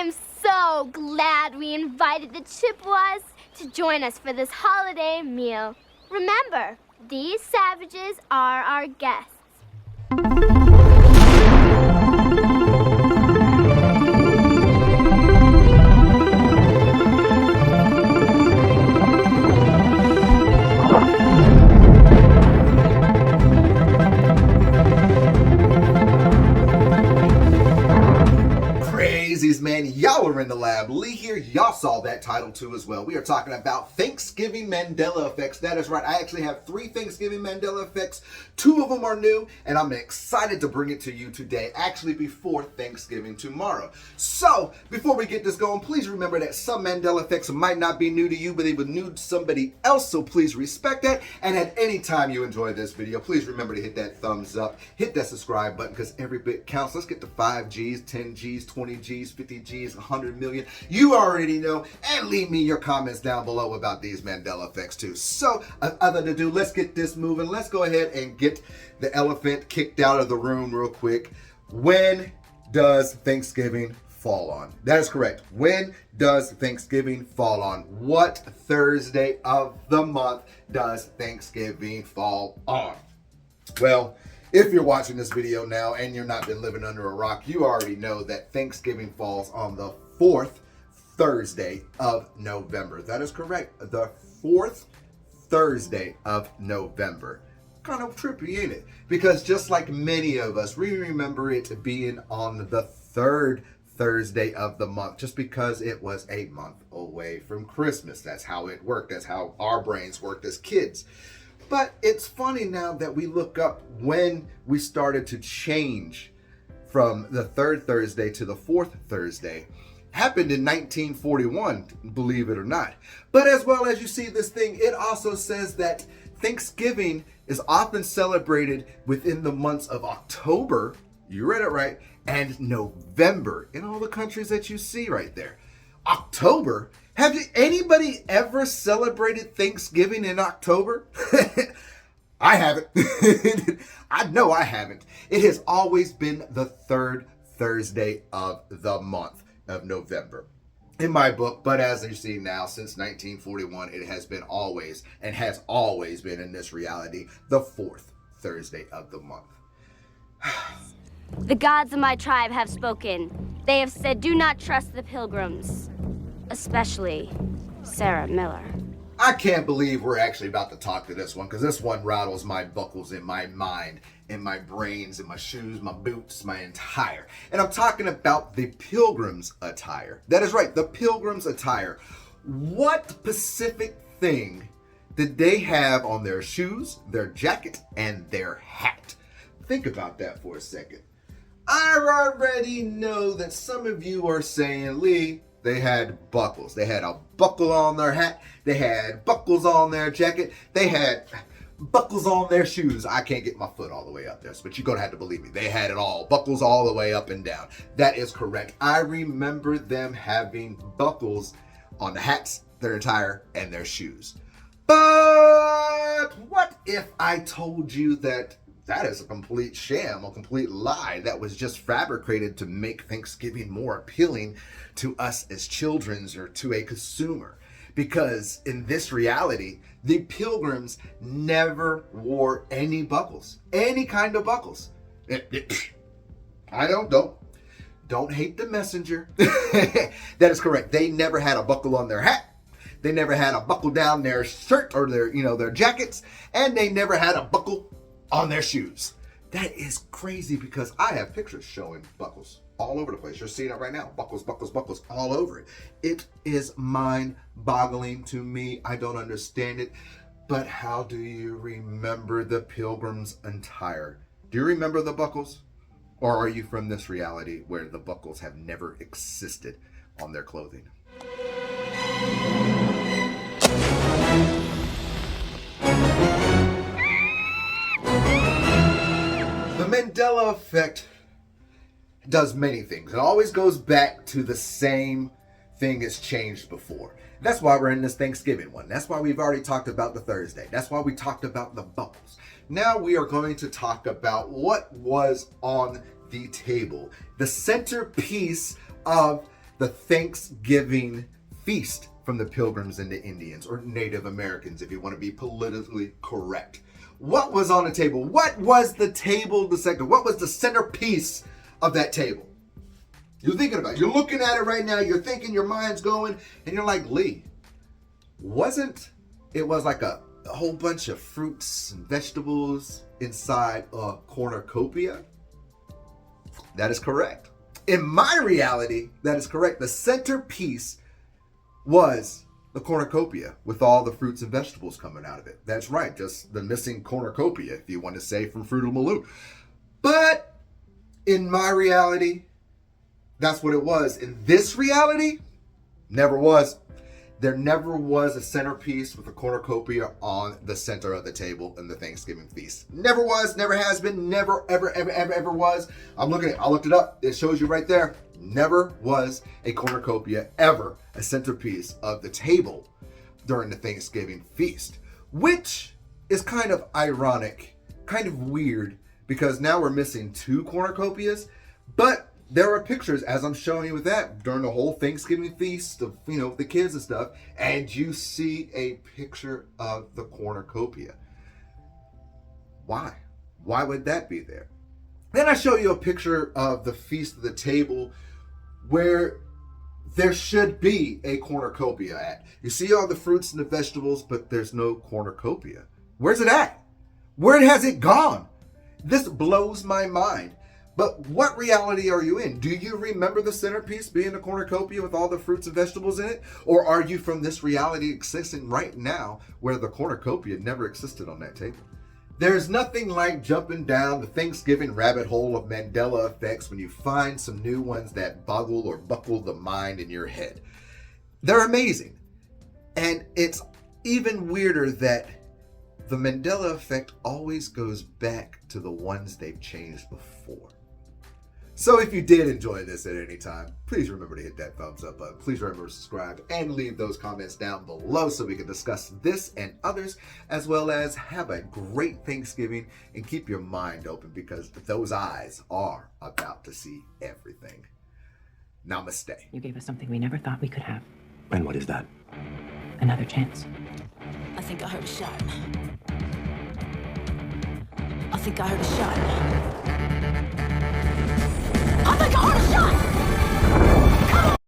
am so glad we invited the Chippewas to join us for this holiday meal. Remember, these savages are our guests. Man, y'all are in the lab. Lee here. Y'all saw that title too as well. We are talking about Thanksgiving Mandela Effects. That is right. I actually have 3 Thanksgiving Mandela Effects. 2 of them are new, and I'm excited to bring it to you today, actually before Thanksgiving tomorrow. So, before we get this going, please remember that some Mandela Effects might not be new to you, but they were new to somebody else, so please respect that. And at any time you enjoy this video, please remember to hit that thumbs up, hit that subscribe button, because every bit counts. Let's get to 5 G's, 10 G's, 20 G's, 50 G's, 100 million. You already know, and leave me your comments down below about these Mandela Effects too. So, other than ado, let's get this moving. Let's go ahead and get the elephant kicked out of the room real quick. When does Thanksgiving fall on? That is correct. When does Thanksgiving fall on? What Thursday of the month does Thanksgiving fall on? Well, if you're watching this video now and you're not been living under a rock, you already know that Thanksgiving falls on the 4th Thursday of November. That is correct. The 4th Thursday of November. Kind of trippy, ain't it? Because just like many of us, we remember it being on the 3rd Thursday of the month, just because it was a month away from Christmas. That's how it worked. That's how our brains worked as kids. But it's funny now that we look up when we started to change from the 3rd Thursday to the 4th Thursday. Happened in 1941, believe it or not. But as well as you see this thing, it also says that Thanksgiving is often celebrated within the months of October, you read it right, and November in all the countries that you see right there. October? Have anybody ever celebrated Thanksgiving in October? I haven't. I know I haven't. It has always been the 3rd Thursday of the month of November in my book. But as you see now, since 1941, it has been always and has always been in this reality, the 4th Thursday of the month. The gods of my tribe have spoken. They have said, do not trust the pilgrims. Especially Sarah Miller. I can't believe we're actually about to talk to this one, because this one rattles my buckles in my mind, in my brains, in my shoes, my boots, my entire. And I'm talking about the pilgrim's attire. That is right, the pilgrim's attire. What specific thing did they have on their shoes, their jacket, and their hat? Think about that for a second. I already know that some of you are saying, Lee, they had buckles. They had a buckle on their hat. They had buckles on their jacket. They had buckles on their shoes. I can't get my foot all the way up there, but you're going to have to believe me. They had it all. Buckles all the way up and down. That is correct. I remember them having buckles on the hats, their attire, and their shoes. But what if I told you that that is a complete sham, a complete lie that was just fabricated to make Thanksgiving more appealing to us as children or to a consumer? Because in this reality, the pilgrims never wore any buckles, any kind of buckles. Don't hate the messenger. That is correct. They never had a buckle on their hat. They never had a buckle down their shirt or their jackets, and they never had a buckle on their shoes. That is crazy, because I have pictures showing buckles all over the place. You're seeing it right now. Buckles, buckles, buckles all over it. It is mind-boggling to me. I don't understand it. But how do you remember the pilgrim's attire? Do you remember the buckles? Or are you from this reality where the buckles have never existed on their clothing? The Mandela Effect does many things. It always goes back to the same thing it's changed before. That's why we're in this Thanksgiving one. That's why we've already talked about the Thursday. That's why we talked about the buckles. Now we are going to talk about what was on the table. The centerpiece of the Thanksgiving feast from the Pilgrims and the Indians, or Native Americans, if you want to be politically correct. What was on the table? What was the table dissected? What was the centerpiece of that table? You're thinking about it. You're looking at it right now. You're thinking, your mind's going, and you're like, Lee, it was like a whole bunch of fruits and vegetables inside a cornucopia? That is correct. In my reality, that is correct. The centerpiece was the cornucopia with all the fruits and vegetables coming out of it. That's right, just the missing cornucopia, if you want to say, from Fruit of the Loom. But in my reality, that's what it was. In this reality, never was. There never was a centerpiece with a cornucopia on the center of the table in the Thanksgiving feast. Never was, never has been, never, ever was. I looked it up. It shows you right there. Never was a cornucopia ever a centerpiece of the table during the Thanksgiving feast, which is kind of ironic, kind of weird, because now we're missing 2 cornucopias, but there are pictures, as I'm showing you with that, during the whole Thanksgiving feast of, the kids and stuff, and you see a picture of the cornucopia. Why? Why would that be there? Then I show you a picture of the feast of the table where there should be a cornucopia at. You see all the fruits and the vegetables, but there's no cornucopia. Where's it at? Where has it gone? This blows my mind. But what reality are you in? Do you remember the centerpiece being a cornucopia with all the fruits and vegetables in it? Or are you from this reality existing right now where the cornucopia never existed on that table? There's nothing like jumping down the Thanksgiving rabbit hole of Mandela effects when you find some new ones that boggle or buckle the mind in your head. They're amazing. And it's even weirder that the Mandela effect always goes back to the ones they've changed before. So if you did enjoy this at any time, please remember to hit that thumbs up button. Please remember to subscribe and leave those comments down below so we can discuss this and others, as well as have a great Thanksgiving and keep your mind open, because those eyes are about to see everything. Namaste. You gave us something we never thought we could have. And what is that? Another chance. I think I heard a shot. I think I heard a shot. I think I heard a shot!